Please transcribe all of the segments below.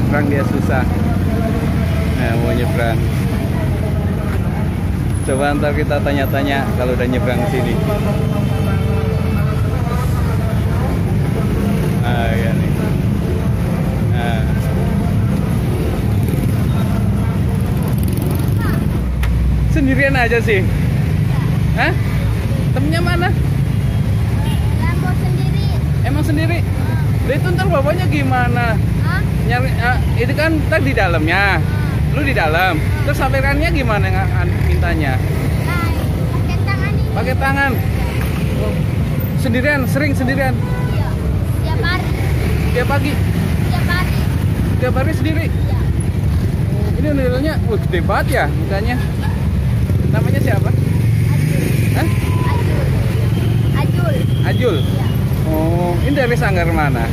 nyebrang dia susah. Nah, mau nyebrang. Coba ntar kita tanya-tanya kalau udah nyebrang sini. Ah, ya nih. Nah. Sendirian aja sih? Hah? Temennya mana? Lambo sendiri. Emang sendiri? Lah itu ntar bapaknya gimana? Hah? Nyari, itu kan ntar di dalamnya. Lu di dalam. Terus sampaikannya gimana mintanya? Nah, pakai tangan ini. Pakai tangan. Oh. Sendirian, sering sendirian. Iya. Tiap hari. Tiap pagi, Tiap hari. tiap hari sendiri. Iya. Ini modelnya, wah gede banget ya mukanya. Namanya siapa? Ajul. Hah? Ajul. Ajul. Ajul. Iya. Oh, ini dari Sanggar mana?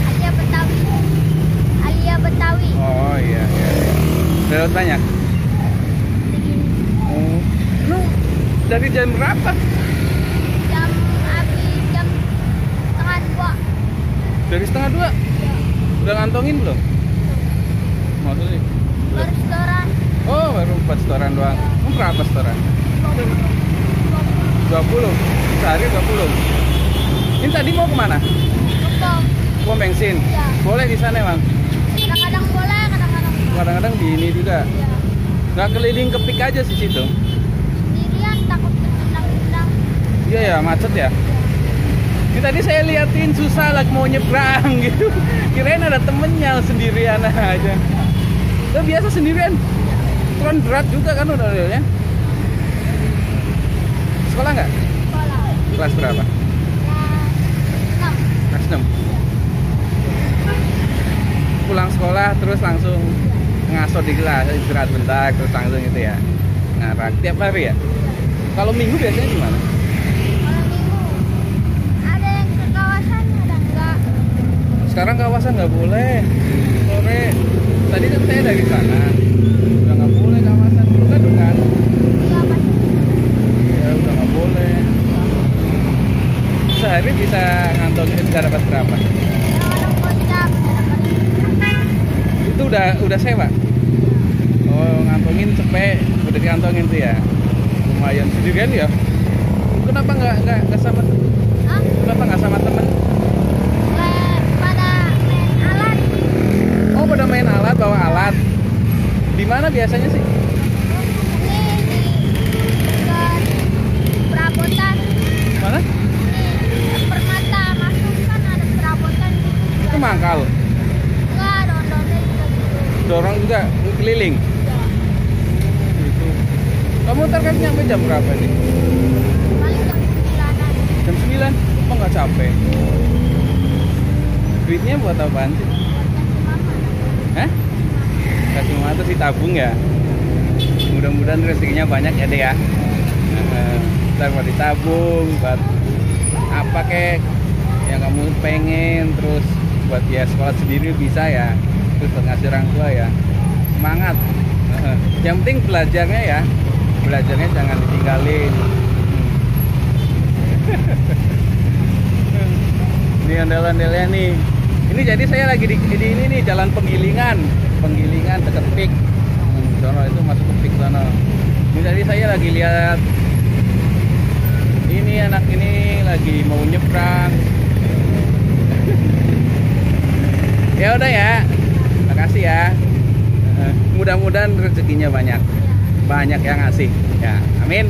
Alia Betawi. Alia Betawi. Oh iya, iya. Udah banyak. Begini. Oh, lu dari jam berapa? Jam setengah 2. Dari setengah 2. Iya. Udah ngantongin belum? Maksudnya? Baru setoran. Oh, baru 4 setoran doang. Oh, berapa setoran? 20. Sehari 20. Ini tadi mau kemana? Kepom. Mau bensin? Iya. Boleh di sana, Bang. Kadang-kadang boleh, kadang-kadang enggak. Kadang-kadang di ini juga. Iya. Nggak keliling kepik aja sih situ. Sendirian takut ketendang-tendang. Iya ya, macet ya. Ini tadi saya liatin susah lagi mau nyebrang gitu. Kirain ada temennya, sendirian aja. Lo biasa sendirian? Itu kan berat juga kan udah. Sekolah nggak? Sekolah. Kelas berapa? Nah, 6. Kelas 6. Pulang sekolah terus langsung ngaso di kelas, istirahat bentar terus langsung gitu ya. Ngarang tiap hari ya? Kalau minggu biasanya gimana? Kalau minggu ada yang ke kawasan, ada enggak. Sekarang kawasan nggak boleh. Sore. Tadi kan saya dari sana. Udah nggak boleh kawasan. Bukan kan? Enggak masih. Ya udah nggak boleh. Sehari bisa ngantongin bisa dapat berapa? Kadang-kadang kocak, kadang-kadang. Itu udah sewa? Oh, ngantongin cepet udah dikantongin tuh ya. Lumayan sendirian ya. Kenapa nggak sama? Hah? Kenapa nggak sama temen? Pada main alat. Oh, pada main alat, bawa alat. Di mana biasanya sih? Ini dekat perabotan. Mana? Ini permata masuk kan ada perabotan. Itu mangkal. Enggak, dorong-dorong juga gitu. Dorong juga keliling. Ya. Gitu. Kamu ntar kan nyampe jam berapa nih? Paling jam 9-an. Jam 9? Kok nggak capek? Duitnya buat apaan sih? Kasih mama. Hah? Kasih mama terus ditabung ya? Mudah-mudahan rezekinya banyak ya deh ya. Ntar buat ditabung, buat apa kek yang kamu pengen, terus buat ya sekolah sendiri bisa ya, terus buat ngasih orang tua ya. Semangat. Yang penting belajarnya ya, belajarnya jangan ditinggalin. Ini ondel-ondelnya nih. Ini jadi saya lagi di ini nih, jalan Penggilingan deket Pik. Sono itu masuk ke Pik sono. Ini tadi saya lagi lihat ini anak ini lagi mau nyebrang. Ya udah ya. Makasih ya. Mudah-mudahan rezekinya banyak. Banyak yang ngasih. Ya, amin.